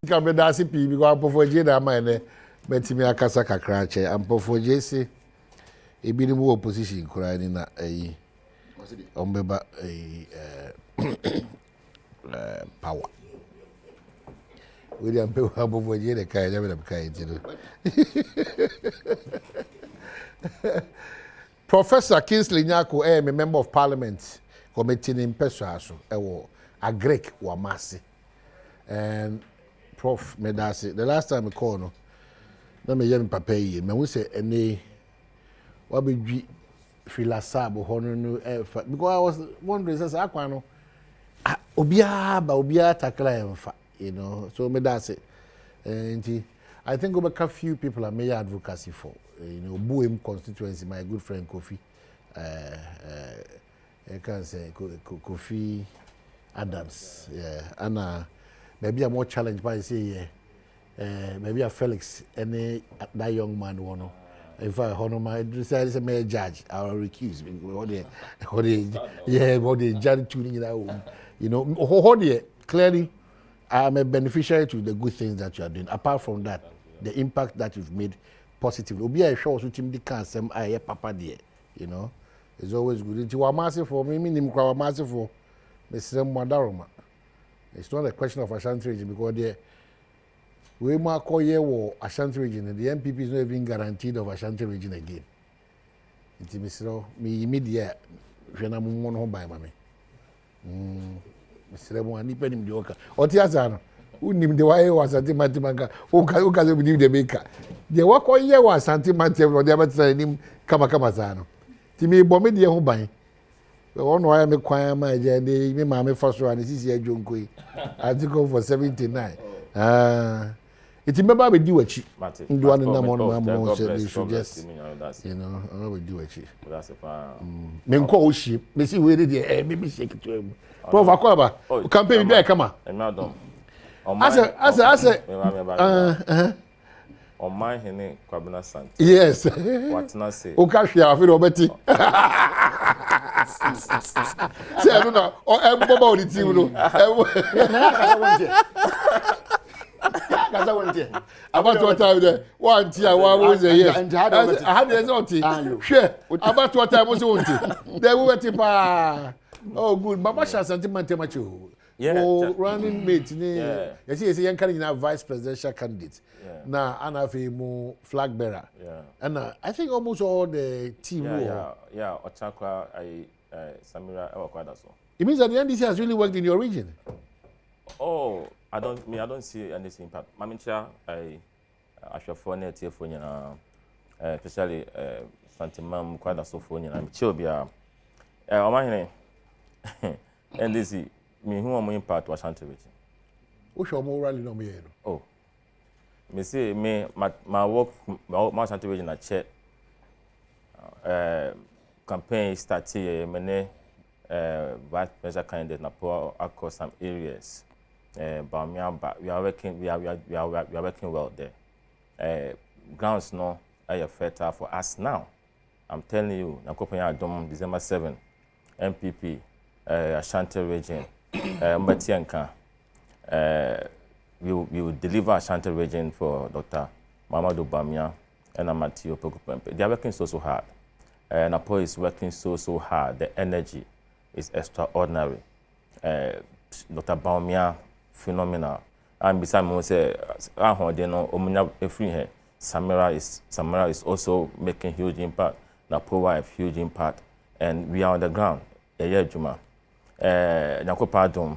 Can be dassy P because for Jada mine, Betty Akasa Crache, and for Jesse, a bit more opposition crying in a Ombeba power. William Pebble for Jada Kai, never kind. Professor Kingsley Nyako, a member of Parliament, committee in Pesuaso, a Greek Wamasi. And Prof Medasi, the last time I called, no, let me hear papa ye. Me we say any what be filasabo honor because I was wondering says akwano obia takla emfa, you know. So Medasi, and I think over a few people are made advocacy for, you know, Buem constituency. My good friend Kofi, I can say Kofi Adams, yeah, and maybe I'm more challenged by say, maybe a Felix, any that young man one. If I honor my decided to be a judge, I will recuse because what they judge tuning it out, you know, clearly. I am a beneficiary to the good things that you are doing. Apart from that, the impact that you've made positively. Obi a show so team the cancer I papa there, you know. It's always good. It was massive for me, nim kwa massive for Mr. Madaroma. It's not a question of Ashanti region because the we ma call here war Ashanti region and the MPP is not even guaranteed of Ashanti region again. It's Mr. Me immediate when I'm one home by mommy. Mr. Mo ani penim de oka. Oti asano. Unim de wae wa Asante Mantemanga. O ka se bidi de beka. De wa ko ye wa Asante Mantemanga de abatsa nim kama sana. Ti me bo me de ho ban. We won wa me kwan ma je de me ma me faso ani sisi adwonko yi. Article for 79. It remember we do wachi. Ndo an na mo say they should just, you know, we do wachi. That's a fan. Me nko o shi. Me si we dey me shake to him. Prof Akwaba, campaign be come on. Asa on my hene Kwabena Sant. Yes. What na say? O ka hwia afi obeti. Say I don't know. O eboba o di team no. About what time there? One tia, one was a yes. I had the result. Sure. About what time was it? They were tipa. Oh, good. Mama Shah Santimante Macho. Yeah. Oh, running mate. Yeah. You see, young candidate, vice presidential candidate. Yeah. Now, Anna Fimo flag bearer. Yeah. And I think almost all the team. Yeah. Ochakwa, Samira, Ewakwadaso. It means that the NDC has really worked in your region. Oh, I don't see any impact. Mamincha, I shall phone it here for you, especially Santimam Kwadaso for you. I'm Chobia. Omahine. NDC, me who am impact was Ashanti region. Who shall more rally no me? Oh, me say me my work my Ashanti region at check. Campaign started many vice presidential candidate na pour across some areas. But we are working well there. Grounds no are fertile for us now. I'm telling you, Adom December 7, MPP. Ashanti region, Mbatianka, we will deliver Ashanti region for Dr. Mamadou Bamia and Amatio Pokupempe. They are working so hard. Napo is working so hard. The energy is extraordinary. Dr. Bamia, phenomenal. And besides, I say, Samira is also making huge impact. Napo have huge impact, and we are on the ground. Juma. Adom,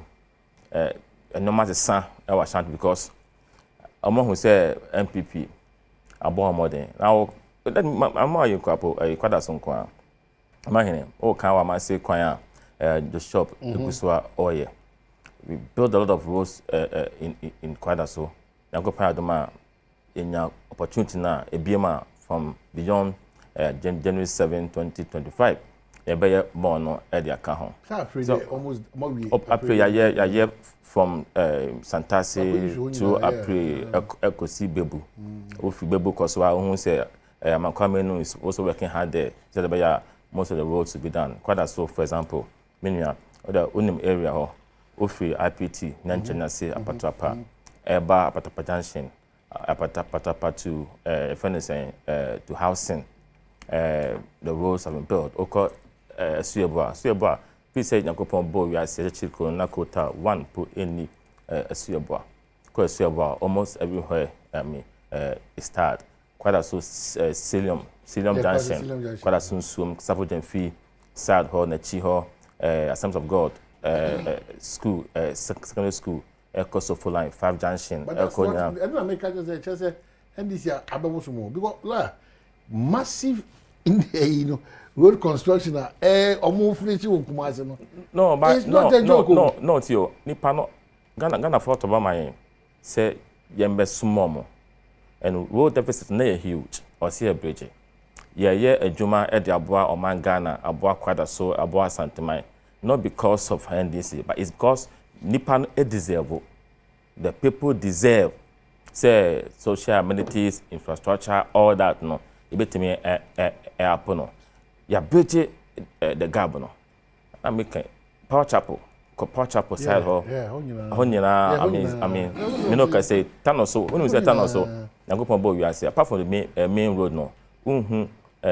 no matter son, I was Ashanti because among who say MPP, a born modern. Now, I'm more you couple, a quadasson. Imagine, oh, can I say, choir, the shop, the Buswa, oil. We built a lot of roads in Quadaso. Adoma in your opportunity now, a BMA from beyond January 7, 2025. More no area kahon. So almost April from Santasi to April Ekosi Bebu. Ofi Bebu Koswa who say Makwamenu is also working hard there. So most of the roads to be done. Quite for example, Minya or the Unim area or Ofi IPT, Nanchanase, Apatrapa, eba Apatapa Junction, Apatapa to to housing. The roads have been built. Oko Sueboa. We say Nakopon Bo, we are saying Corona quota 1 put any Sueboa. Because Sueboa almost everywhere, it start. Quite a so Cilium Junction, quite a soon swim, Sammy Gyamfi, Sad Hall, Nechi Hall, Assemblies of God, school, secondary school, Coastal Full Line, 5 Junction, NDC Abamusumo, because massive in the road construction almost finishing Kumasi. No, but it's not a joke. No, Tio. Nipano Ghana thought about my say Yembe Sumomo and road deficit near huge or see a bridge. Yeah, a Juma at the Abua or Mangana, Abua Quada so Abua Santamai. Not because of NDC, but it's because Nippon deserve. The people deserve say social amenities, infrastructure, all that no. You bet me no. Ya bridge the Gabon. I make Power Chapel side hall. I mean, you know, can say Tanoso. When we say Tanoso, I go from Bo, say apart from the main road, no,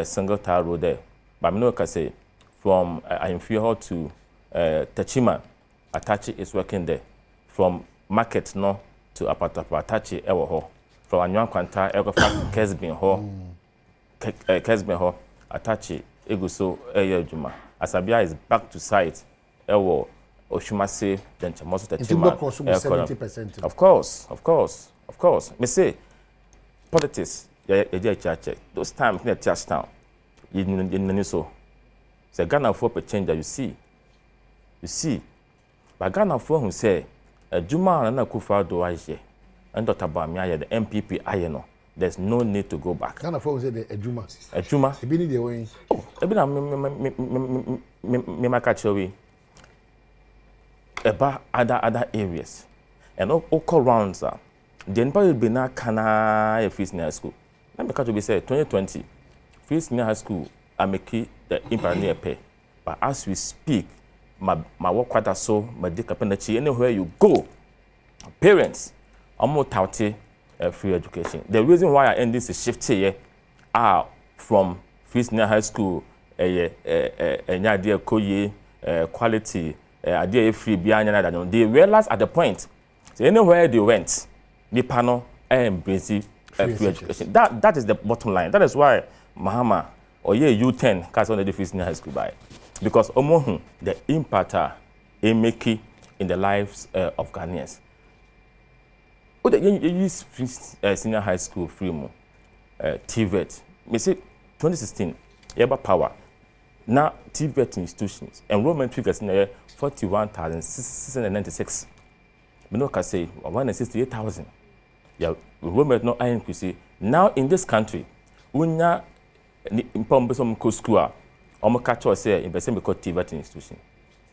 single tar road there. But I know, can say from Inferior to Tachima, Atachi is working there. From Market no to Apatapa, Atachi, Ewo from Anyuan Kwanta, Egofa, Kesbin Hall, Kesbin Hall, Atachi, Eguso, Juma. Asabia is back to site, Ewo. Oshumase, then Chamoso Tachima. 70%. Of course. Me say, politics, those times near Touchdown, you know, so. Say Ghana for a change that you see. But Ghana for who say, Juma and Kufa do Aje, and Dr. Bamia, the MPP, I know. There's no need to go back. Ghana for who say the Juma. Juma? He been the way. Oh, I've been me catch away. About other areas and all rounds are then probably be na kana free senior high school. Let me catch you say 2020 free senior high school I make the imperial pay. But as we speak, my work quite so my dick up anywhere you go, parents are more touty free education. The reason why I end this shift here are from free senior high school idea quality. Free behind they realized at the point so anywhere they went, the panel embrace free education. That is the bottom line. That is why Mahama or U10 cast on the free senior high school by because the impact make in the lives of Ghanaians. What the use free senior high school free TVET. Me say 2016 Eba Power. Now TVET institutions enrollment figures in the 41,696. We know can say 168,000. Yeah, enrollment no increase. Now in this country, unya impombesom ko school, omo catch us say in person because TVET institution.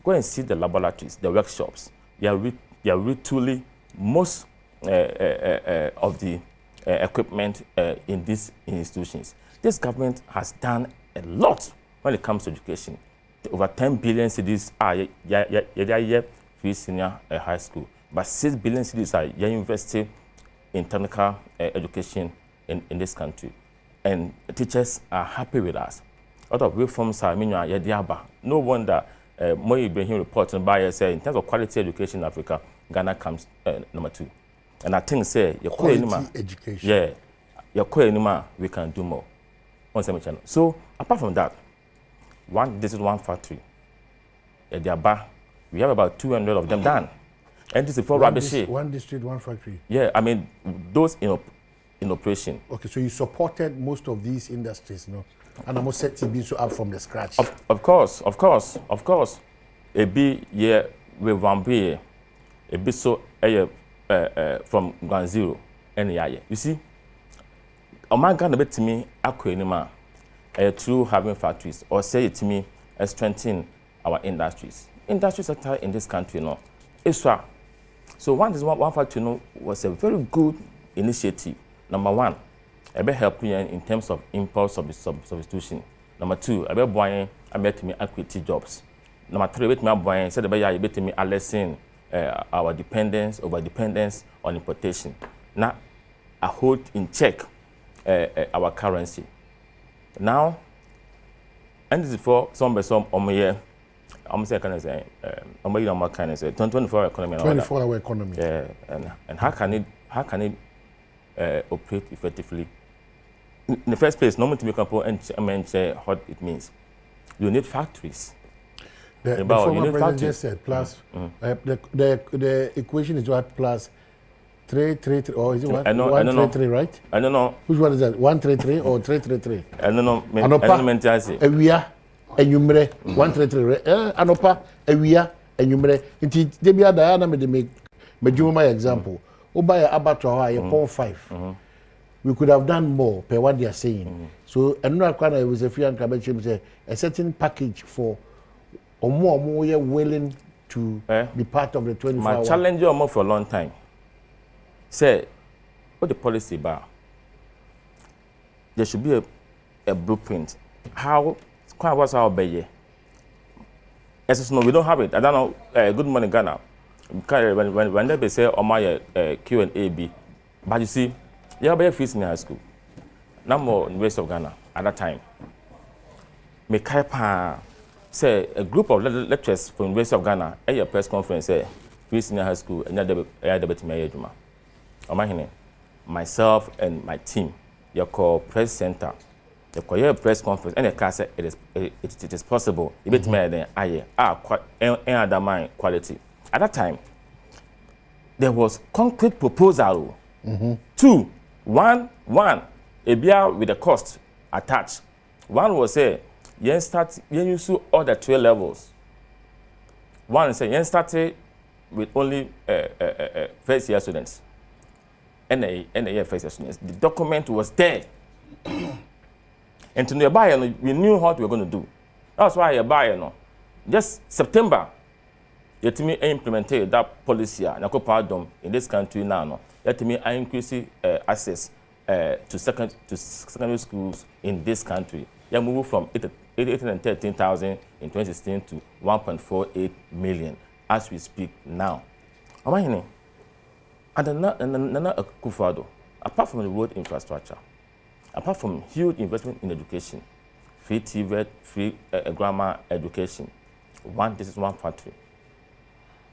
Go and see the laboratories, the workshops. They are really most of the equipment in these institutions. This government has done a lot when it comes to education. Over 10 billion cedis are free senior high school, but 6 billion cedis are invested in technical education in this country. And teachers are happy with us. A lot of reforms are no wonder more Ibrahim reports and by say in terms of quality education in Africa, Ghana comes number 2. And I think say quality education. Yeah, we can do more. So apart from that, this is one factory. We have about 200 of them done. And this is for rubbish. One district, one factory. Yeah, I mean those in operation. Okay, so you supported most of these industries, no? And I'm set to be so up from the scratch. Of course. A bit with one a bit so from ground zero. You see, a man can bet to me through having factories, or say it to me, strengthen our industries. Industry sector in this country, no, extra. So one factory, was a very good initiative. Number one, I be helping in terms of impulse substitution. Number two, I be buying, I met me equity jobs. Number three, I bet me buying, said I bet me a lesson our over dependence on importation. Now, I hold in check our currency. Now, and this is for some year. I'm saying kind of say, kind of say 24-hour economy. 24-hour economy. Yeah, and how can it operate effectively? In the first place, normally to make up and say what it means. You need factories. The former president just said plus the equation is what plus 333 or is it what 133 right? I don't know. Which one is that? 133 or 333? I don't know. Ewia enyumre 133 anopa ewia enyumre nti debia da na me de medwuma example. Oba ya abatwa ha 0.5. We could have done more per what they are saying. So another kind of was a free and cabin say a certain package for or more willing to be part of the 24 hours. My challenge you more for a long time. Say what the policy bar. There should be a blueprint. How quite what's our bay? As no, we don't have it. I don't know. Good morning, Ghana. When they say on my Q&A B, but you see, you have a fees in high school. No more in the west of Ghana at that time. Me kaipa say a group of lecturers from the west of Ghana at your press conference say fees in high school and you debate me juma. Myself and my team, you call press center, you call your press conference, and the class say it is possible. You bet me then undermine quality. At that time, there was concrete proposal. 2, 1, a beer with the cost attached. One was say, you use all the 3 levels. One say, you started with only first year students. NA first year students. The document was there. And to buy, we knew what we were going to do. That's why you buy, just September, you to me implemented that policy in this country now. Let me increase access to secondary schools in this country. You move from 813,000 in 2016 to 1.48 million as we speak now. And Akufo-Addo, apart from the road infrastructure, apart from huge investment in education, free TVET, free grammar education, this is one factory.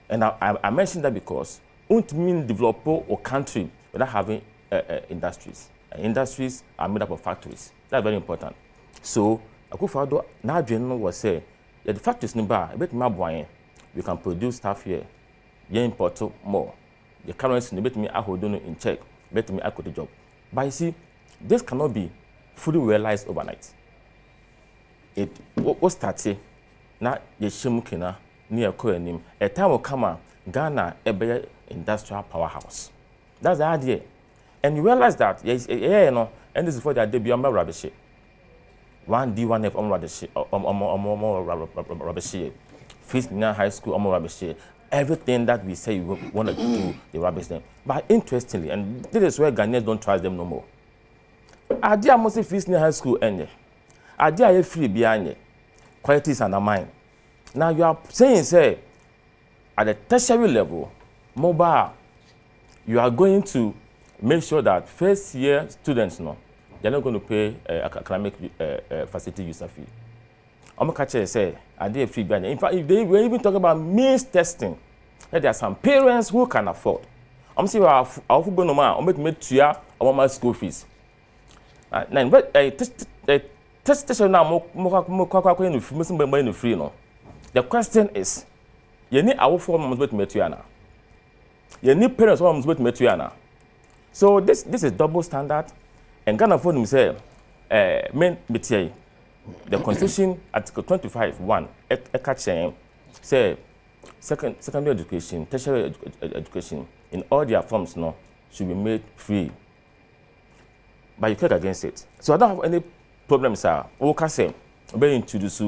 And I mentioned that because won't mean develop a country without having industries. And industries are made up of factories. That's very important. So, Akufo-Addo now was say, the factories nearby, we can produce stuff here, you import more. The currency, you bet me I hold in check, bet me I could the job. But you see, this cannot be fully realized overnight. It was started now, the Shimukina near Koenim. A time will come, Ghana, a better industrial powerhouse. That's the idea. And you realize that, yes, and this is for the debut on rubbish. 1D, 1F on rubbish. First in high school on rubbish. Everything that we say we want to do, the rubbish them. But interestingly, and this is where Ghanaians don't trust them no more. Idea mostly first in high school end. Idea free behind qualities and mind. Now you are saying, say, at the tertiary level, mobile, you are going to make sure that first year students, they're not going to pay academic facility user fee. I'm going to say, I did free behind. In fact, if they were even talking about means testing, there are some parents who can afford. I'm saying, I'm going to make my school fees. Now, but test now, free. The question is, you need our form of material. You need parents who are material. So this is double standard. And Ghana for himself, the Constitution, Article 25(1), say secondary education, tertiary education in all their forms should be made free. But you can't against it. So I don't have any problems, sir. We can say, we introduce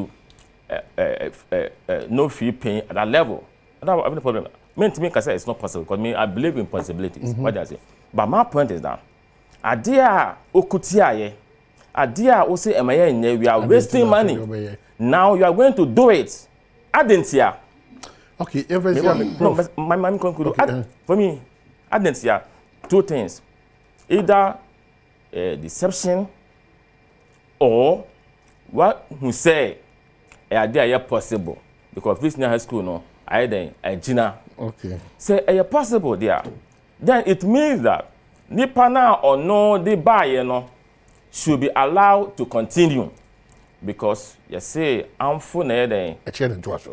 no fee paying at that level. I don't have any problem. To me, I say it's not possible because I believe in possibilities. What do I say? But my point is that idea okutia idea say we are wasting money. Now you are going to do it. Adentia. Okay, everything. No, but my conclude. Okay. For me, I didn't see two things: either deception or what who say idea possible because this high school no I then Gina. Okay. Say possible there. Then it means that nipa na or no the buyer no should be allowed to continue because you say I'm for na then.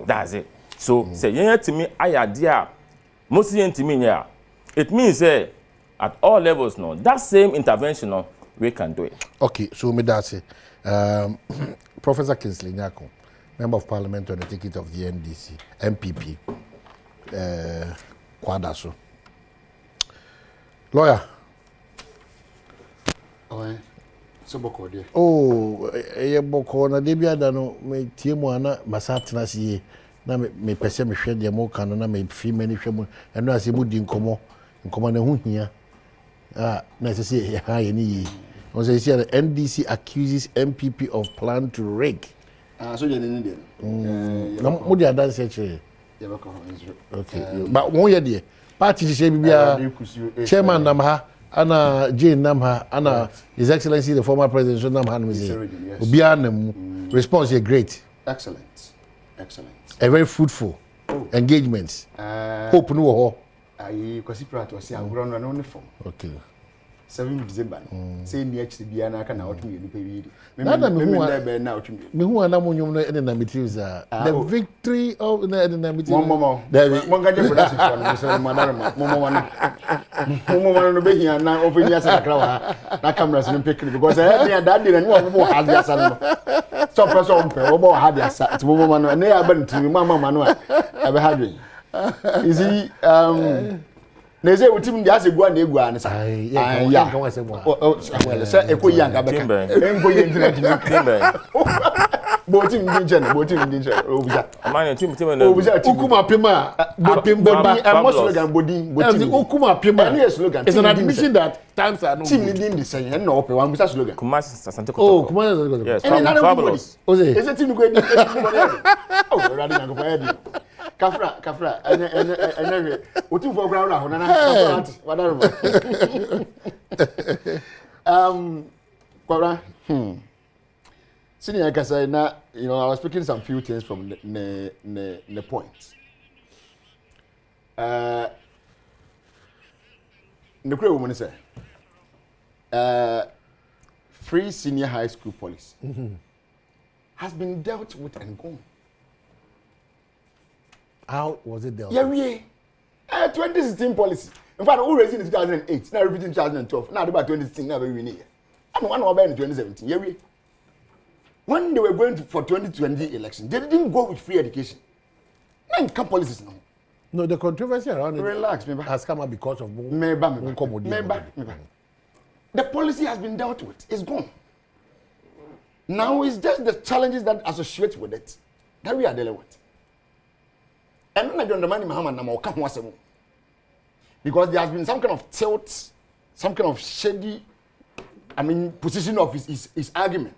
That's it. So say yeah to me idea mostly to me yeah. It means at all levels no that same intervention no we can do it. Okay, so me that's it. Professor Kingsley Nyako, Member of Parliament on the ticket of the NDC, MPP, Kwadaso. Lawyer. Oh, boko na debia da no me tie mu ana masatena sie na me pese me hwe de mo kan na me fi mani hwe mu eno ase mu di nkomo na hu hia na se se ha ye ni yi. On says here the NDC accuses MPP of plan to rig. So you need no mo dia dance actually. Okay. But one year there. Party say bibia chairman nam ha ana Jane nam ha ana His Excellency the former president nam ha no say. Obia nam response is great. Excellent. A very fruitful engagement. Hope no ho. I kwasi prato say agro no no form. Okay. 7 December. Say near Chibiana aka na otu you pay. Me who na mo nyum no e na materials the victory of na materials. Momo. Mo gaje production so madam momo no be here na open ya sa kra wa na cameras no pick because that day na no mo ha dia sa no. So person on pe wo ha dia sa ti momo no na ya ba ntimi mama no a be ha dwen. You see Neze utim ndi ase gua na egua an sa. Ya kan wase mo. Well, say ekoyi anka beka. Enkoyi internet ni timbe. Botim ndi nche. Obuja. Amani tim na. Obuja ukuma pema. Botim bodi and slogan botim. Ukuma pema. Any slogan. It's an admission that times are no. Tim ni ndi say na ope wan busa slogan. Kumasi Sasante Kotoko. Oh, Kumasi. Yes, fabulous. Oze. Is it tim ko edi? Oh, radi nko pa edi. Kafra ene otu for ground ahụ na wadaro kwara senior kasa na I was picking some few things from the points the kure woman say free senior high school policy has been dealt with and gone. How was it dealt? Yeah, we 2016 policy. In fact, we raised in 2008, now repeating 2012, now about 2016, now we need. And one over in 2017. Yeah, we. When they were going for 2020 election, they didn't go with free education. Nine policies now. No, the controversy around it has come up because of the policy has been dealt with. It's gone. Now it's just the challenges that associate with it that we are dealing with. And I don't demand Muhammad Namoka because there has been some kind of tilt, some kind of shady, position of his argument.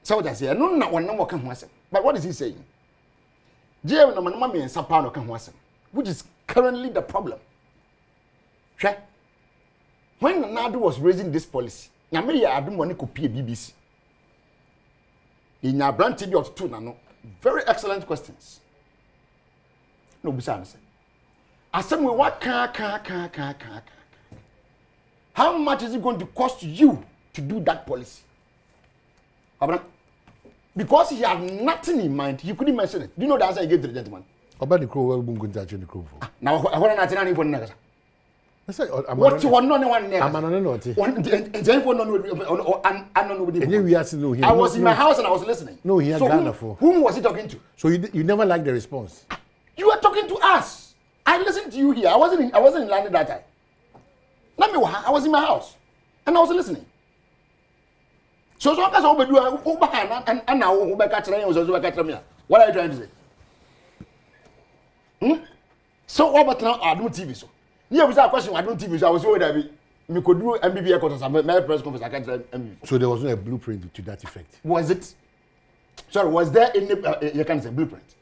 So that's it. No, not one number can wasem. But what is he saying? JM Namanama and Sapano can wasem, which is currently the problem. When Nadu was raising this policy, Yamaya Adom money could pay BBC. In your brand TV of two nano, very excellent questions. No, besides, I said, what how much is it going to cost you to do that policy? Because he had nothing in mind, he couldn't mention it. Do you know the answer he gave to the gentleman? About the crow, we're going to touch the crow. Now, I want to tell you for another. What you want no one never. I'm an naughty. I was in my house and I was listening. No, he had Ghana for. Whom was he talking to? So you never liked the response? You were talking to us. I listened to you here. I wasn't in London that time. I was in my house and I was listening. So as I do and now what are you trying to say? So what about now Adom TV so? Yeah, was a question Adom TV so I was worried that we could do MBB conference and my press conference I can't MBB. So there was no a blueprint to that effect. Was it? Sorry, was there any you can say blueprint?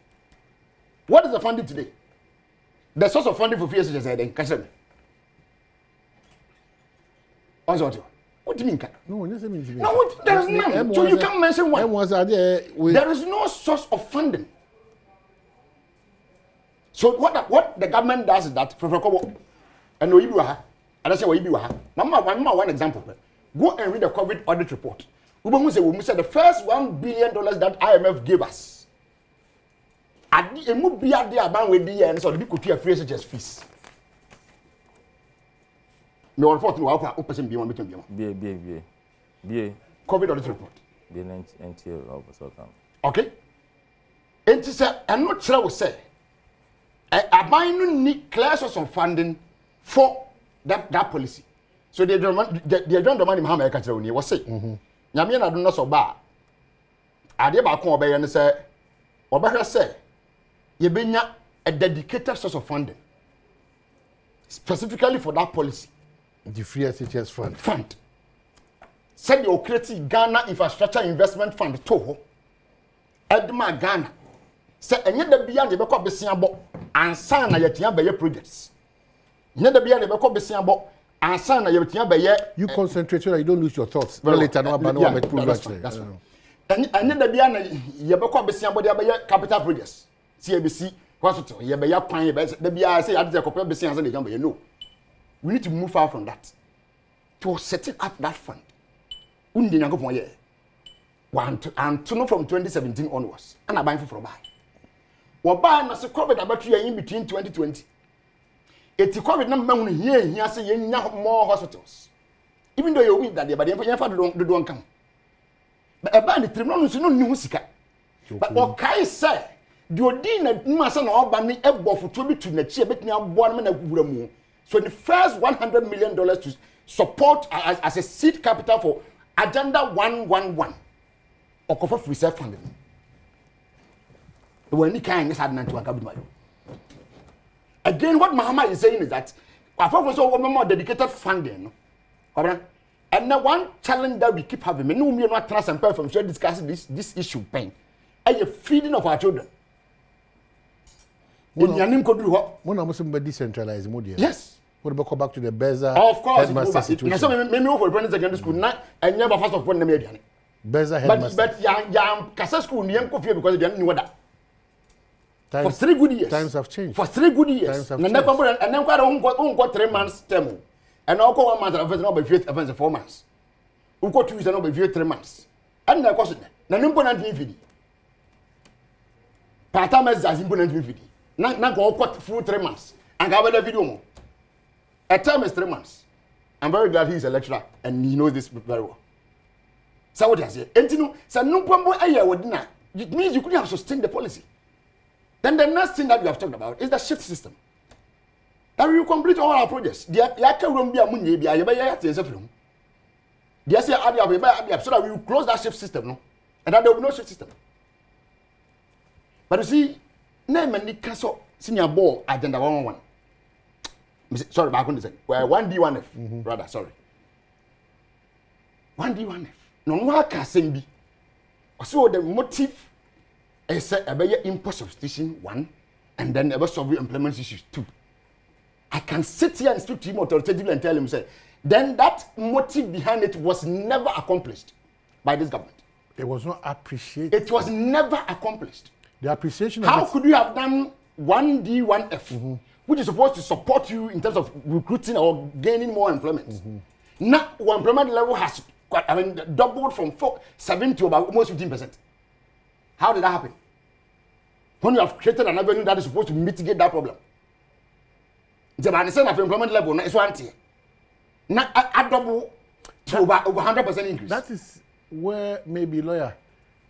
What is the funding today? The source of funding for free SHS then catch them. What do you mean? No, there is none. So you can't mention one. There is no source of funding. So what the government does is that and I say Mama, one example. Go and read the COVID audit report. We said the first $1 billion that IMF gave us. It would be at the about with the end, so we could free SHS fees. No report to our person be one between BA. COVID audit report. Okay. And to say, I'm not sure I will say. I buy clear source of funding for that policy. So they don't the money Muhammad Kachawuni was say. Nyame na do no so ba. Ade ba ko obeye ne say obehwe say ye benya a dedicated source of funding specifically for that policy. The free SHS fund. Said you create Ghana Infrastructure Investment Fund to Edma Ghana. Say enye da bia ne be ko besia bo ansa na yetia be projects. Nye da bia ne be ko besia bo ansa na yetia be you concentrate so that you don't lose your thoughts. No later no about no prove that's fine. Enye da bia na ye be ko besia bo de be capital projects. CABC hospital ye be ya kwan ye be da bia say ade ko besia so de kan be no. We need to move far from that. To setting up that fund. Undi nyankopon ye. And to know from 2017 onwards. And I buy for buy. Buy na se COVID about in between 2020. Eti COVID na ma hunu here say ye nya more hospitals. Even though you win that day, but you fa do don come. But e ba ni trim no no ni hu sika. But okay say the odin na masa na oba ni ebo to bi tu na chi e betini abo na na gura mu. So the first $100 million to support as a seed capital for Agenda 111 or cover free self funding. When you can't had none to again, what Muhammad is saying is that I focus on more dedicated funding. And now one challenge that we keep having, we are not transparent from discussing this issue pain. And the feeding of our children. When I'm decentralized, yes. What about go back to the Beza? Of course, headmaster situation. So maybe over primary secondary school now, and never first of one the media. Beza headmaster. But young Kasa school near Kofi because they didn't know that. For 3 good years. Times have changed. For 3 good years. Times have changed. And then quite 3 months term. And I'll call 1 month of not be 4 months. We got 2 years and not be 3 months. And the question. Na nimponant infidi. Part-time as imponant infidi. Na go got full 3 months. And I will the video more. A term is 3 months. I'm very glad he's a lecturer and he knows this very well. So what I say? And you know, so no problem it means you couldn't have sustained the policy. Then the next thing that we have talked about is the shift system. That we will complete all our projects. So that we will close that shift system, no? And that there will be no shift system. But you see, name and cancel senior ball agenda 111. Sorry, back on the second. Well, 1D1F, rather, sorry. 1D1F. No one can say be. So the motive is a import substitution 1, and then a solve implement issues 2. I can sit here and speak to him authoritatively and tell him, say, then that motive behind it was never accomplished by this government. It was not appreciated. It was never accomplished. The appreciation. How could you have done 1D1F? Which is supposed to support you in terms of recruiting or gaining more employment. Now, our employment level has doubled from 7 to about almost 15%. How did that happen? When you have created an avenue that is supposed to mitigate that problem. The employment level is 1 tier. Now, I double to over 100% increase. That is where maybe lawyer,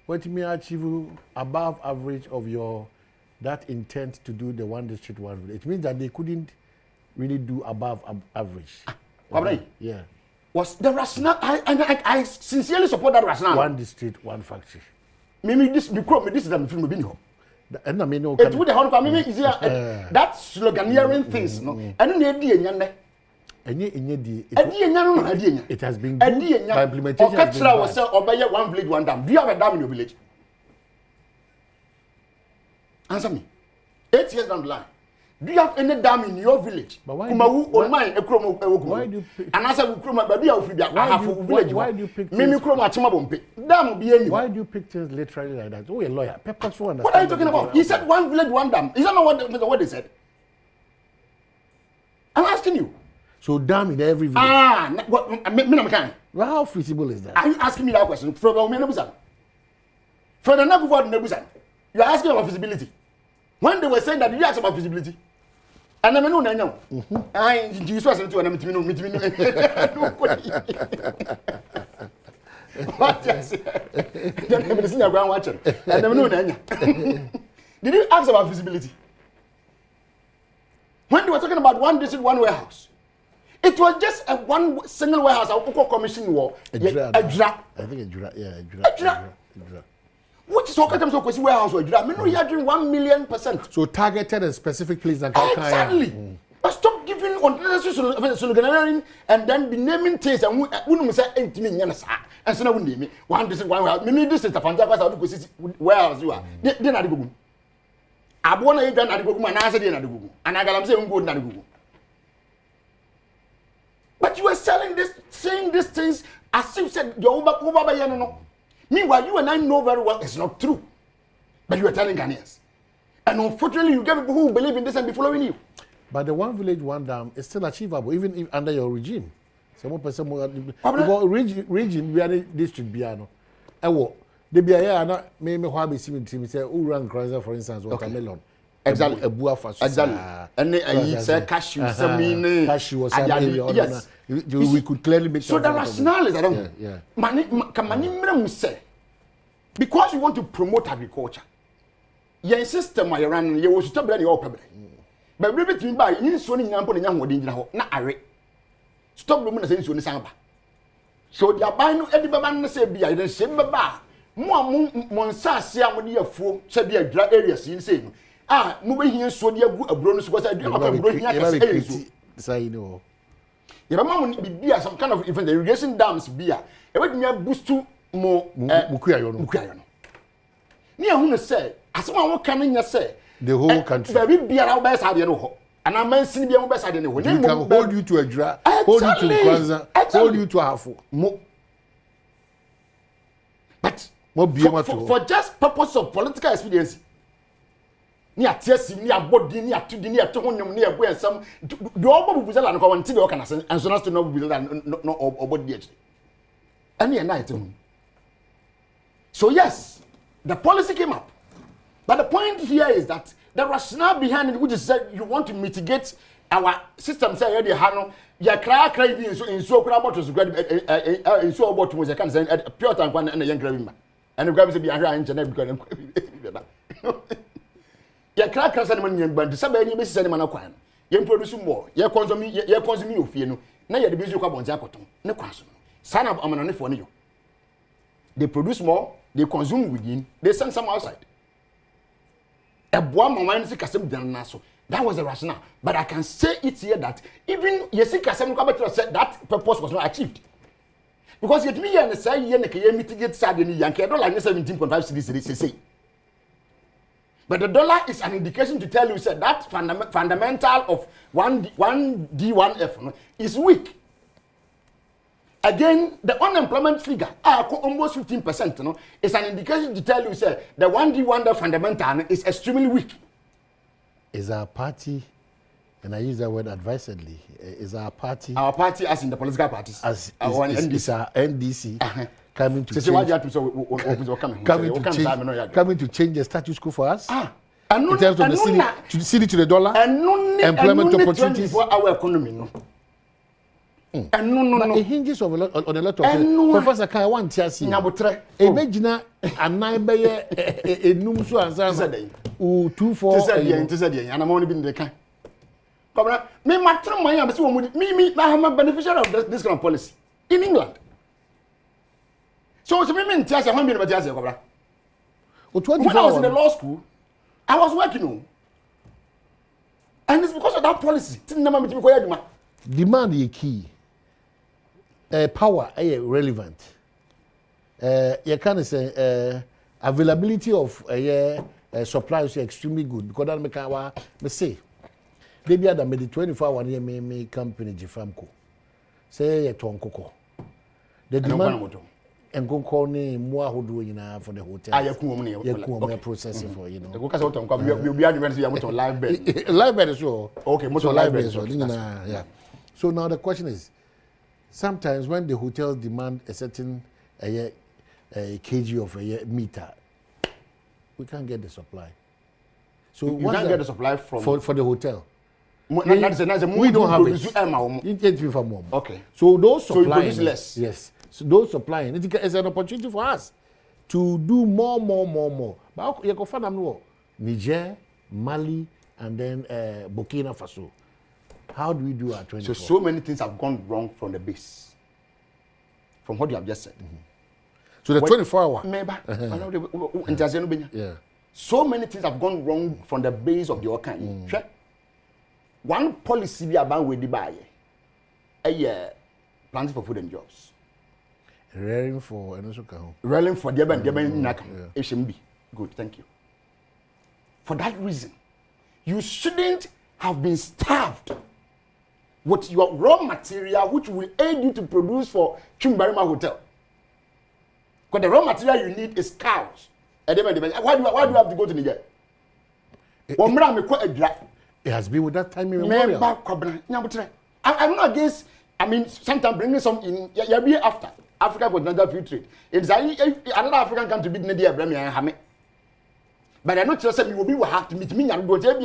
what may achieve above average of your that intent to do the one district one. It means that they couldn't really do above average. Yeah. Was the rationale? I sincerely support that rationale. One district, one factory. Maybe this is the film being home. And I mean, no. It would have maybe easier that sloganeering things, no. And then the it has been good by implementation. Was obey 1 village 1 dam. Do you have a dam in your village? Answer me. 8 years down the line, do you have any dam in your village? But why why do you pick? And I said, why do you pick? Mimi dam be any. Why do you pick things literally like that? Oh, a lawyer, purposeful. What are you talking about? He said one village, one dam. Is that not what they said? I'm asking you. So dam in every village. Well, how feasible is that? Are you asking me that question? From the Nebusan. You are asking about feasibility. When they were saying that, you asked about feasibility. And I know now. I use what I'm what I Did you ask about feasibility? When they were talking about one district, one warehouse, it was just a one single warehouse. Our commission war. I think a dra. Which is all kinds of warehouse or dra. I mean, we are doing 1,000,000%. So targeted and specific places. Exactly. But stop giving unnecessary sloganeering and then be naming things and we say intimate and so now we name it. One district, one warehouse. Maybe this is the fantastic warehouse you are. Then I go. I want to eat and I go and I said, and I got saying good and go. But you are selling this, saying these things as if said your Uber. Meanwhile, you and I know very well it's not true. But you are telling Ghanaians. And unfortunately, you get people who believe in this and be following you. But the one village, one dam is still achievable, even if under your regime. Some person more because regime, we are district piano. The BIA not maybe why be seen to say Uran Chrysler, for instance, watermelon. Exactly. A bua for exactly. And I say cashew, cashew was yes. We could clearly make so the rationale is that because you want to promote agriculture, your system are running, you will stop your problem. But everything by you so in Yampo and Yampo, not a stop the minister in Samba. So the abino everybody say be I don't say baba. Monsa Siam with fool, said the dry areas in saying. Moving here so dear a bonus was I do not say no. Your mom would be some kind of even the irrigation dams beer. It would me boost to more Mukayon. Near whom say, as someone can in your say, the whole country. Very be our best idea. And I'm mentioning the best idea. We can hold you to a dra, hold you to Kwanzaa, hold you to a half. But for just purpose of political expediency. Near Tessie, near body, near to the near to him, near where some the old Buzella and go until you can and so as to know no or body. And near night. So, yes, the policy came up. But the point here is that the rationale behind it, which is that you want to mitigate our system, say, already, Hano, ya cry in so crowd to in so about was a can say a pure tank one and a young grandma. And the grabs be a high internet because ya crack and young band, somebody misses any man of crime. You produce more, you consume you fear. Now you're the busy carbon jacoton, no question. Sign up on an for you. They produce more, they consume within, they send some outside. A Badwam Mpensenpensenmu, that was the rationale. But I can say it here that even Yesika said that purpose was not achieved. Because it me and say you mitigate suddenly Yankee dollar 17.5 cedis. But the dollar is an indication to tell you that fundamental of 1D1F is weak. Again, the unemployment figure, almost 15%, is an indication to tell you the 1D1 fundamental is extremely weak. Is our party, and I use that word advisedly, is our party... Our party as in the political parties. As our NDC coming to change the status quo for us? In terms of the city to the dollar, employment opportunities. Our economy, but it hinges on a lot of things. Professor Kai want to see. Imagine a neighbor a numso and 2-4. And I'm only been the kind. Me, my I'm a beneficiary of this kind of policy in England. So, me, when I was in the law school, I was working on. And it's because of that policy. Demand is key. Power is relevant. You can say availability of supply is extremely good because that make our me say they be ada me the 24-hour near me company Jifamco say ye tonkoko the demand enkoko ni mo ahodo nyina for the hotel ye processing for you know the go say tonko we be advance you motor live bed live bed so okay motor live bed so yeah. So now the question is, sometimes when the hotels demand a certain a kg of a meter, we can't get the supply. So you can't get the supply from for the hotel. We don't have it. Okay. So those supplying, so you produce less. Yes. So those supplying, it's an opportunity for us to do more. But you can find Niger, Mali, and then Burkina Faso. How do we do our 24? So many things have gone wrong from the base. From what you have just said. So the 24-hour. Yeah. So many things have gone wrong from the base of the Okan. One policy we about with the buy planting for food and jobs. Railing for the Nakam. HMB. Good, thank you. For that reason, you shouldn't have been starved with your raw material which will aid you to produce for Chumbarima Hotel. Because the raw material you need is cows. Why do you have to go to Niger? It has been with that time immemorial. I'm not against, I mean, sometimes bringing some in, be after Africa continental free trade. It's another African country beat Nigeria, Bremi. But I'm not just saying we will have to meet me and go to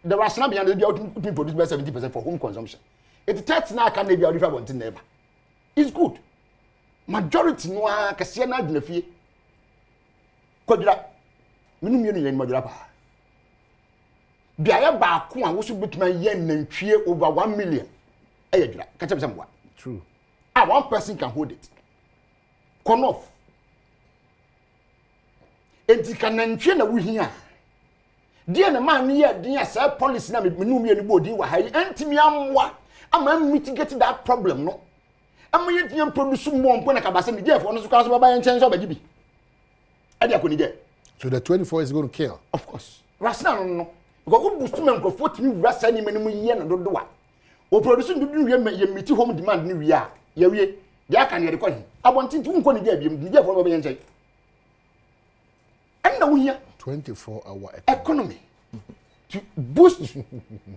the rationale behind the output produced by 70% for home consumption. It takes now can be out of neighbor. It's good. Majority no kasiana de fie. Kodra. Minum yenu yen modra pa. Biaya ba ko a wo so betuma yen nantwie over 1 million. Eyedra. Ka tell me what. True. One person can hold it. Come off. Enti kanantwie na wo hia. Dear the man here, dear sir, policy na me no me anybody wa ha antimi amwa ama mitigate that problem no. Am yet yam produce more mpona kabase me dear for no so ka so baba yen chen so ba gibi. E dia ko ni there. So the 24 is going to kill. Of course. Rasna no. Because we boost men ko 40 rasa ni menu ye na do do a. O produce ndu ye meet home demand ni wi a. Ye wie. Dia kan ye de ko hin. Abontin tu nko ni there bi ni there for baba yen chen. And now we 24-hour economy to boost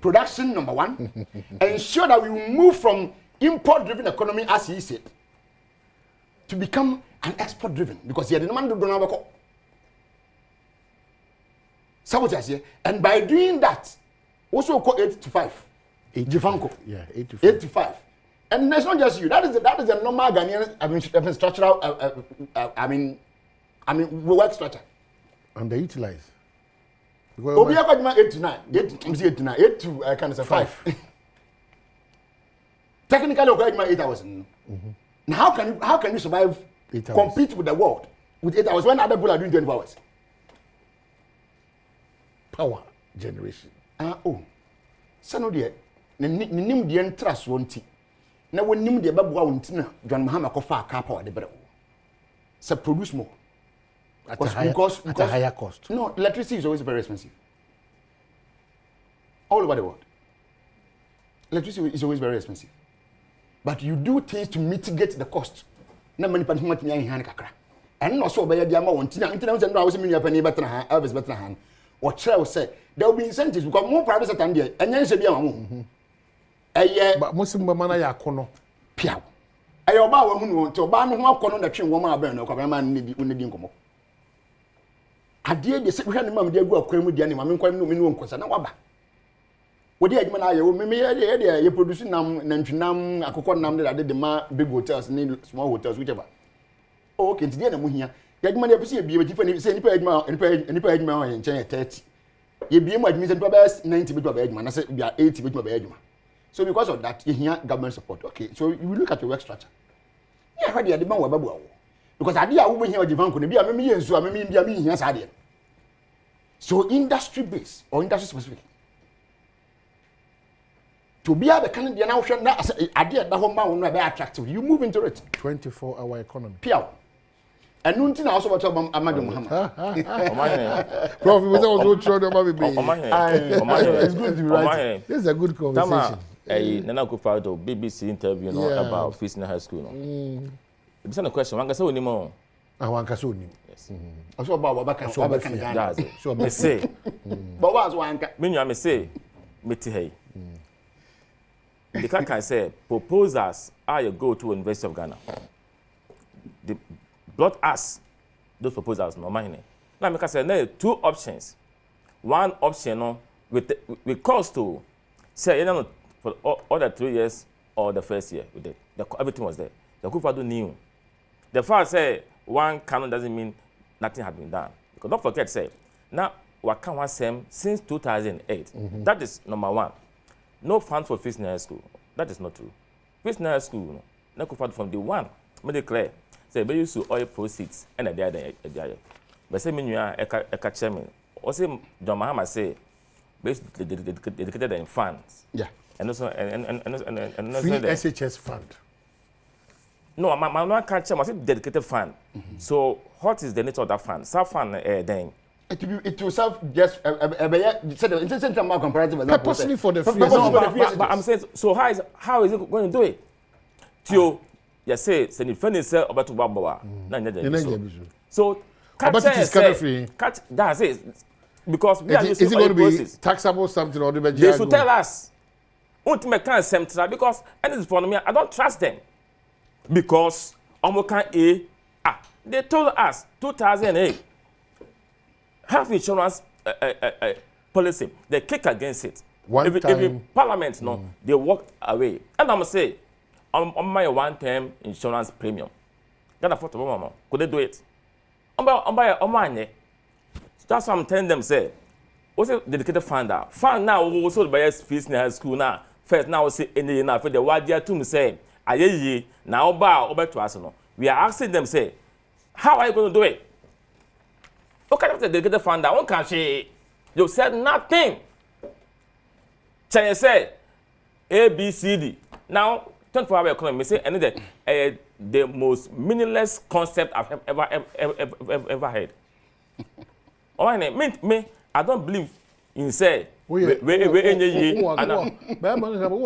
production, number one, ensure that we move from import-driven economy, as he said, to become an export-driven, because here the demand don't have a call. And by doing that, also call 8 to 5. Jifanko. Yeah, 8 to 5. 8 to 5. And it's not just you. That is the normal Ghanaian structural. Work structure. Underutilized. We are going 8 to 9. 8 to 9. 8 to I can say 5. Technically, we are 8 hours. Now, how can you survive? Compete with the world with 8 hours when other people are doing 24 hours? Power generation. So no dear. Nim the entrust one tea. Now when nim the babu won't John Mahama kofa car power the better. So produce more. At a higher cost. No, electricity is always very expensive. All over the world. Electricity is always very expensive. But you do things to mitigate the cost. Na many people want to kakra. And also by the amount until I was in your penny better hand, Elvis better hand. Or Trell said there will be incentives because more private sector there and then should be a but most of my man are kono. Piao. I about who to ban who kono the train woman burn or man need incomo. I did the second mamma dear go acquaint with the animal, I'm quite no minimum question. What the man I maybe you're producing nam a cocoa nam that I did the ma big hotels and small hotels, whichever. Okay, it's the end here. The man you see be different say any pay and change 30. You be my admission to best 90 bit of edgeman. I said we are 80 bit of edgeman. So because of that, you hear government support. Okay, so you look at your work structure. Yeah, how the demand wa babu. Because idea over here Jivanko be a me and so I mean be here sadie. So industry based or industry specific. To be able to kind of now show that idea that home man will be attractive. You move into it. 24-hour economy. Piao. And nunti na also about Amadu Muhammad. Prof, we also try to maybe. It's good to be right. This is a good conversation. Nana Akufo-Addo BBC interview about Fisina High School. It's a question. One can say anymore. One can say anymore. Yes. Also about Babaka. So me say. But what's one? Me you say. Me hey. The can say proposals are your go to University of Ghana. They brought us those proposals. No money. Now me can say there are two options. One option with cost to say for all the 3 years or the first year we did. Everything was there. The Akufo-Addo knew. The fact say one canon doesn't mean nothing had been done. Because don't forget say now Waka was same since 2008. That is number one. No funds for Fisina High School. That is not true. Fisina High School, no Akufo-Addo from the one. Made it clear. Say they used to oil proceeds and the other. But say me you are a chairman. Or say John Mahama say basically dedicated in funds. Yeah. And also free SHS fund. No, my can't chairman. I say dedicated fund. So what is the nature of that fund? Sub fund then. It will serve just comparative purposely for the free. But I'm saying, so how is it going to do it? Tio, you say defending say about to Babawa. So but it is kind of free. That's it. Because we are using is it going to be taxable something or the they should tell us. Ultimate can central because and this for me, I don't trust them. Because they told us 2008 health insurance policy, they kick against it. Every parliament, they walk away. And I'm say, on my one-time insurance premium, Ghana for could they do it? That's what I'm telling them. Say, what's a dedicated fund? Fund now also by Fisina High School now. First now say any now for the word year to me say, aye now bow over to us. We are asking them say, how are you going to do it? What kind of the dedicated fund that one can say? You said nothing. China said A, B, C, D. Now, 24-hour economy say anything. The most meaningless concept I've ever heard. Me, I don't believe in say.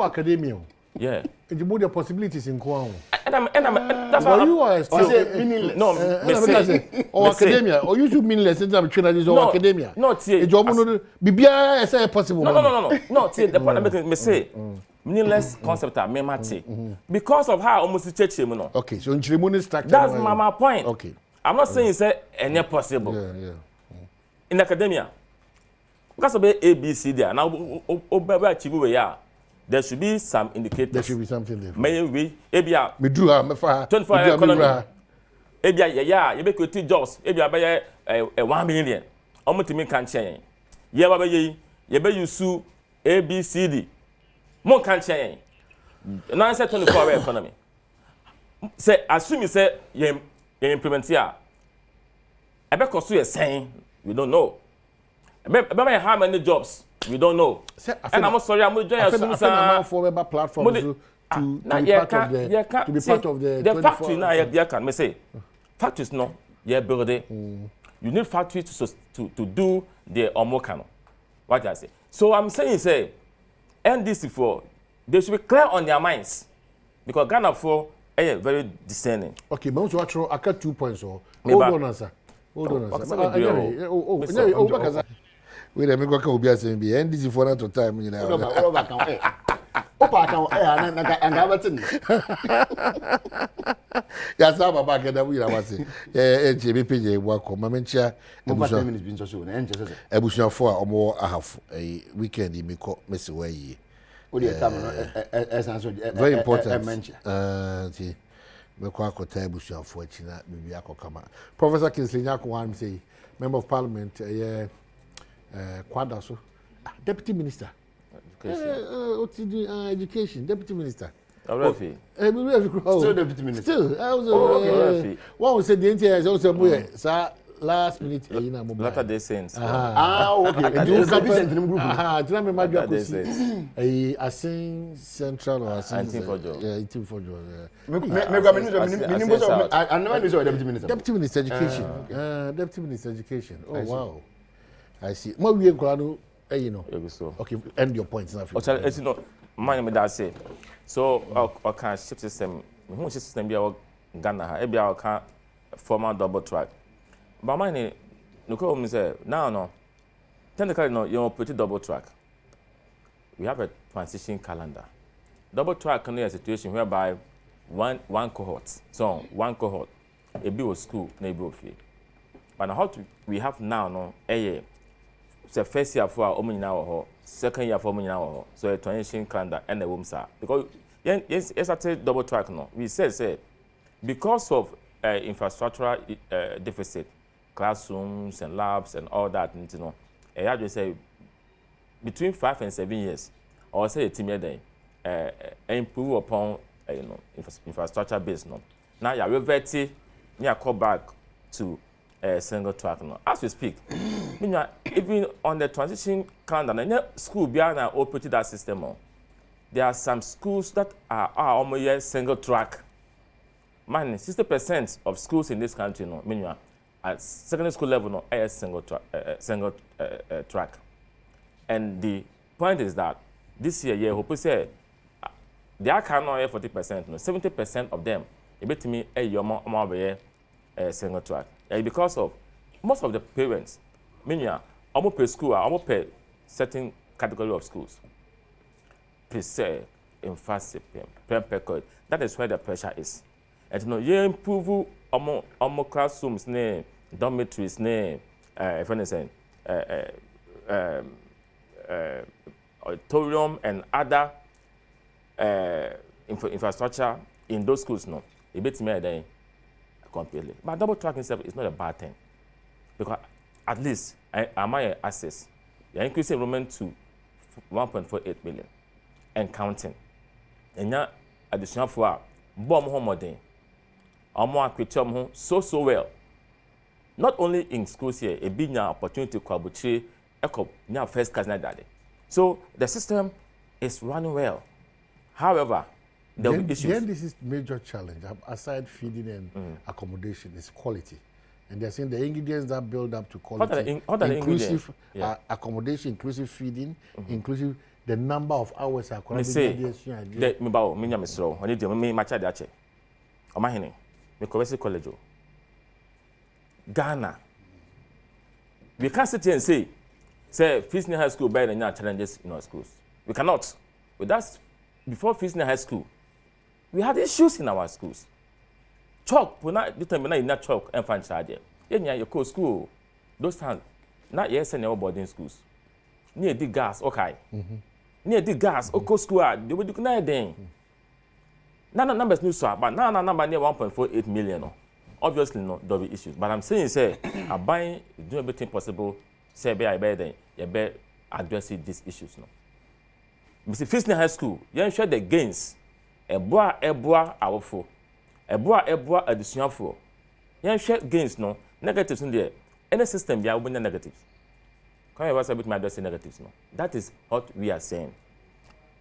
Academia. Yeah. You put the possibilities in Kwang. That's why you are still meaninless. No, or academia, or you should meaninless in terms of Trinidad or academia. No, see. Bibia is possible. No, see, the point I'm making, me say, meaningless concept are me because of how almost church, you know. Okay, so in ceremony structure. That's my point. Okay. I'm not saying say any possible. Yeah. In academia, because of A, B, C there. Now, there should be some indicators. There should be something there. Maybe, ABR. Me do 24-hour economy. ABR, you make 2 jobs. ABR, 1 million. Almost to me can't change. You sue A, B, C, D. More can't change. Now I said 24-hour economy. Say, assume you say you implement here. I bet cost you a saying, we don't know. About how many jobs? We don't know. And I'm sorry, I'm going to join you. For platforms to be part of the factory now. You can say factories no, you're building. You need factories to do the omokano. What I say. So I'm saying say NDC for they should be clear on their minds because Ghana for very discerning. Okay, but also I got 2 points. Hold on, answer. Wait a minute, go be asking me. NDC for that time, you know. Yes, I'm back at that. We are saying, JBPJ work on Mamentia. Ebushia for or more. I have a weekend in Miss Way. Very important. Professor Kingsley Nyako say, Member of Parliament, Kwadaso, Deputy Minister, Education, Deputy Minister. Still Deputy Minister. Still, one would say the NTA is also sir, last minute you know mobile. Latter Day Saints. Okay. Tell me my Asin Central or Asin Team for Joe. I never knew so Deputy Minister. Deputy Minister Education. Deputy Minister Education. Oh wow. I see. What we are you know. Okay, end your points now. Okay, you know, my that say. So our kind ship system, who system be our Ghana, e be our kind formal double track. But mine, no come say now no. Technically no, you operate double track. We have a transition calendar. Double track can be a situation whereby one cohort. So one cohort, a be was school, neighbor fee. But how we have now no the first year for our now, second year for now, so a transition calendar and the womb sir. Because yes, it's a double track no. We said because of infrastructural deficit, classrooms and labs and all that, you know, I just say between 5 and 7 years, or say a team day, improve upon you know infrastructure based no. Now you revert near call back to single track no. As we speak, even on the transition calendar, school beyond operated that system. There are some schools that are almost single track. Man, 60% of schools in this country, no, meaning at secondary school level, no, are single track. And the point is that this year, hope say they are not 40%, no, 70% of them, a bit to me, a single track. Because of most of the parents, meaning almost per school, almost per certain category of schools. Preserve, emphasis, that is where the pressure is. And you know, you improve on classrooms, dormitories, if anything, auditorium and other infrastructure in those schools, no, a bit more completely. But double track itself is not a bad thing because at least am I access? You're increasing enrollment to 1.48 million and counting. And now additional for bomb home so well. Not only in schools here, a big opportunity to collaborate, first cousin daddy. So the system is running well. However, the issues. Then this is major challenge aside feeding and accommodation is quality. And they're saying the ingredients that build up to quality, inclusive accommodation, inclusive feeding, inclusive the number of hours. I say, Ghana. We can't sit here and say Fisney High School better than challenges in our schools. We cannot. But that's before Fisney High School. We had issues in our schools. Chalk, we not determine not chalk and find charge. Yeah, you call school. Those times, not yes and your boarding schools. Near the gas, okay. Near the gas, okay, school, they would do nothing. None numbers new, sir, but now number near 1.48 million. Obviously, no, there will be issues. But I'm saying, say, I'm buying, doing everything possible, say, I better, you better address these issues. No. Mr. Fisney High School, you ensure the gains. Eboa our four. Eboa additional four. You ensure gains, no negatives in there. Any system, there will be negatives. Come here, what's a bit my addressing negatives, no. That is what we are saying.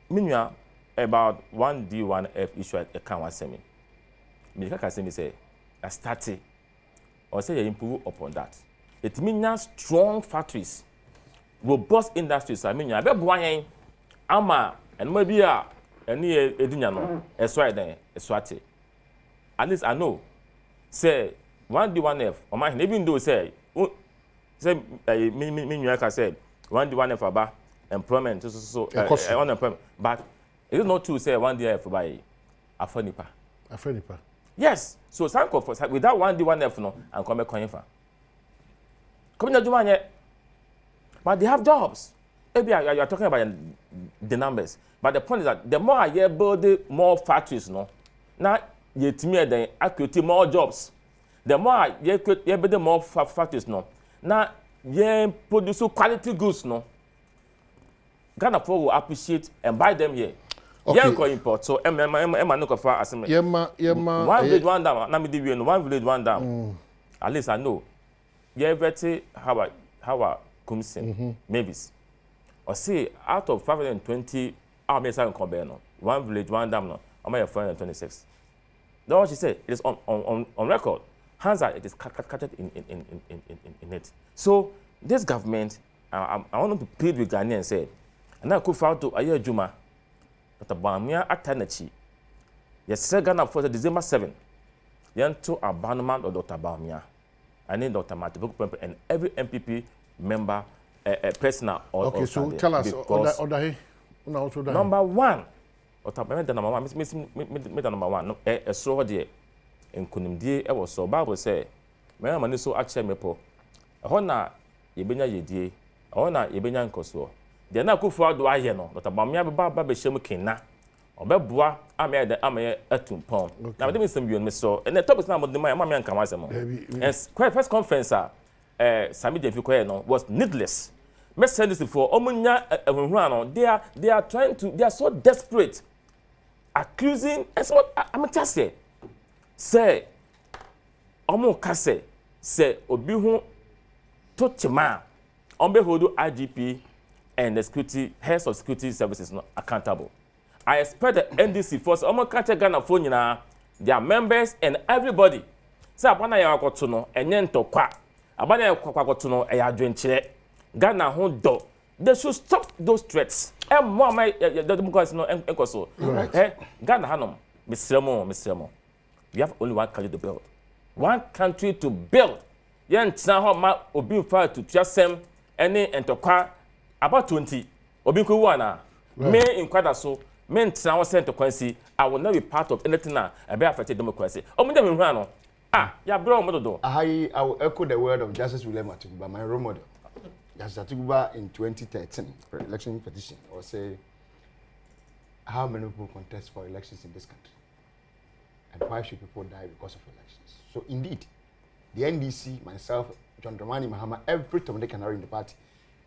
Meanwhile, about 1D, 1F issue at a can't semi. Me say, I started or say you improve upon that. It means strong factories, robust industries. I mean, I bet one ama and maybe any edinyano, a sweat then, a swati. At least I know. Say 1D, 1F, or my even though say me can say 1D, 1F about employment, so unemployment. But it is not true say 1D by a furnipa. A furnipa. Yes. So without 1D, 1F no, and come back for. Come in the but they have jobs. Maybe you are talking about the numbers. But the point is that the more I build more factories, no, now you then I create more jobs. The more I build more factories, no, now you produce quality goods, no. Ghana people will appreciate and buy them here. Okay. Yeah, import. So, Emma no for assembly. One village, one dam. Now me one village, one dam. At least I know. yeah, vete how Kumsin, maybes. Or say out of 520 armies and Combeno, one village, one dam, no, I'm 426. That's what she said. It is on record. Hands are it is cut in it. So this government, I want them to plead with Ghanian and say, and I could file to a year Juma, but a Bamia Atanachi. Yes, Ghana for the December 7. Yanto abandonment of Dr. Bamia. I need Dr. Matibuk and every MPP member, personal or okay, so tell us, number one, number one, a slow dear. In Kunimdi, I was so Bible say, Mamma so actually mepo. A hona, Yebina Yedi, a hona, Yebina Koso. They are not good for do I know, but a Bamia Baba Shemukina, or Bebua, I made the Amaya Atum Pom. Now, there is some you and me so, and the top is now of the Mamma and Kamasamo. And quite first conference, Sammy Gyamfi was needless. Let's say this before, Omunya, they are trying to, they are so desperate, accusing, and so I'm just saying. Say, Omo Kase, say, Obihu Tochima, Ombehodo IGP and the security, heads of security services not accountable. I expect the NDC force, Omo Kache Ghana phone, their members and everybody. Say, Abana Yakotuno, and Yento Kwa, Abana Yakotuno, a Yadrenche, Ghana Hondo. They should stop those threats. And more, my Democrats no encoso. Ghana Hanum, Mr. Mo. We have only one country to build. One country to build. Yen Tsaho ma obi fire to Tiasem, any entokwa about 20. Obi Kuwana. Me in Quadaso, men Tsaho sent to Quincy. I will not be part of anything now and be affected democracy. Oh, me them ya bro modo. I will echo the word of Justice William Atuguba, my role model. Justice Atuguba in 2013 for election petition or say how many people contest for elections in this country. And why should people die because of elections? So indeed, the NDC, myself, John Dramani Mahama, every Tom Dick and Harry in the party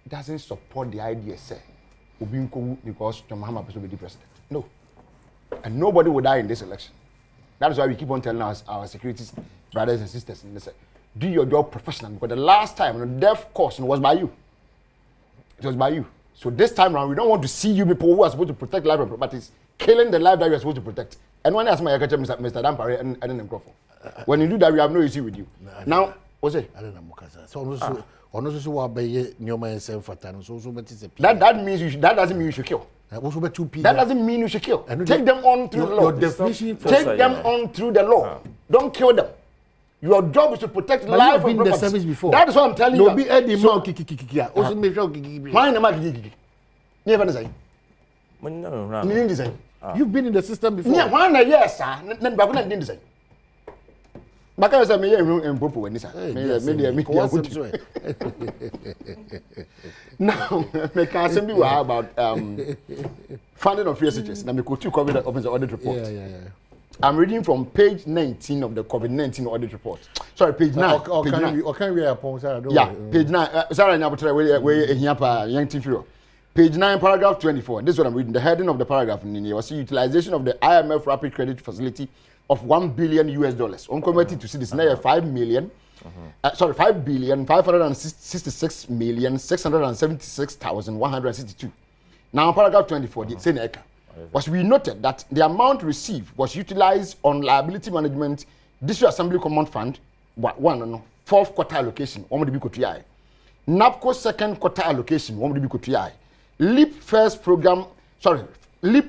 doesn't support the idea, say, Ubinko because John Mahama will be the president. No. And nobody will die in this election. That is why we keep on telling our security brothers and sisters, and they say, do your job professionally. Because the last time, the death course was by you. It was by you. So this time around, we don't want to see you people who are supposed to protect life and properties, killing the life that you are supposed to protect. And when I ask my Mr. Dampare and then microphone. When you do that, we have no issue with you. Now, what's it? I don't know. So that means that doesn't mean you should kill. That doesn't mean you should kill. Take them on through the law. Take them on through the law. Don't kill them. Your job is to protect life and property. Service before. That is what I'm telling you. No be Eddie Mao kiki. Also make sure kiki. Why am I kiki? Never say. You've been in the system before. Yeah, one yes, sir. Then back when didn't say. Because I may improve when this. Now, make us be about funding of researchers. Now, me could cover the audit report. Yeah. I'm reading from page 19 of the COVID-19 audit report. Sorry, page 9. Can we upon yeah, page 9. Sorry, now we here pa young team. Page 9, paragraph 24. This is what I'm reading. The heading of the paragraph was utilization of the IMF rapid credit facility of $1 billion US. On converted to cedis, now 5 million. 5,566,676,162. Now, paragraph 24, the same was we noted that the amount received was utilized on liability management, District Assembly Common Fund, fourth quarter allocation, NAPCO second quarter allocation, LEAP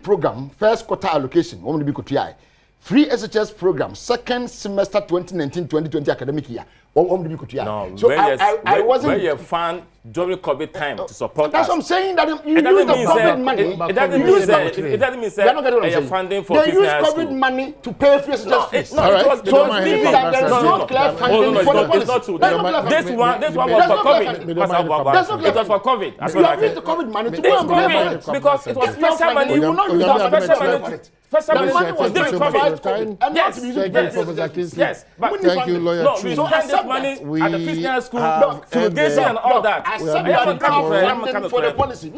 program first quarter allocation, Free SHS program second semester 2019-2020 academic year. No, so I wasn't. Where you found during COVID time to support that's us. what I'm saying. That you use the COVID money. It doesn't mean that. It doesn't mean that you're funding for they use COVID money to pay free SHS fees. No, it means that there's no clear funding for the policy. It's not true. This one was for COVID. It was for COVID. You have used the COVID money to pay for it because it was special money. You will not use special money. The money was given to COVID. Yes. But thank you, lawyer. No, we spend this money at the fiscal school, fumigation and all that. I said we have funding for the policy.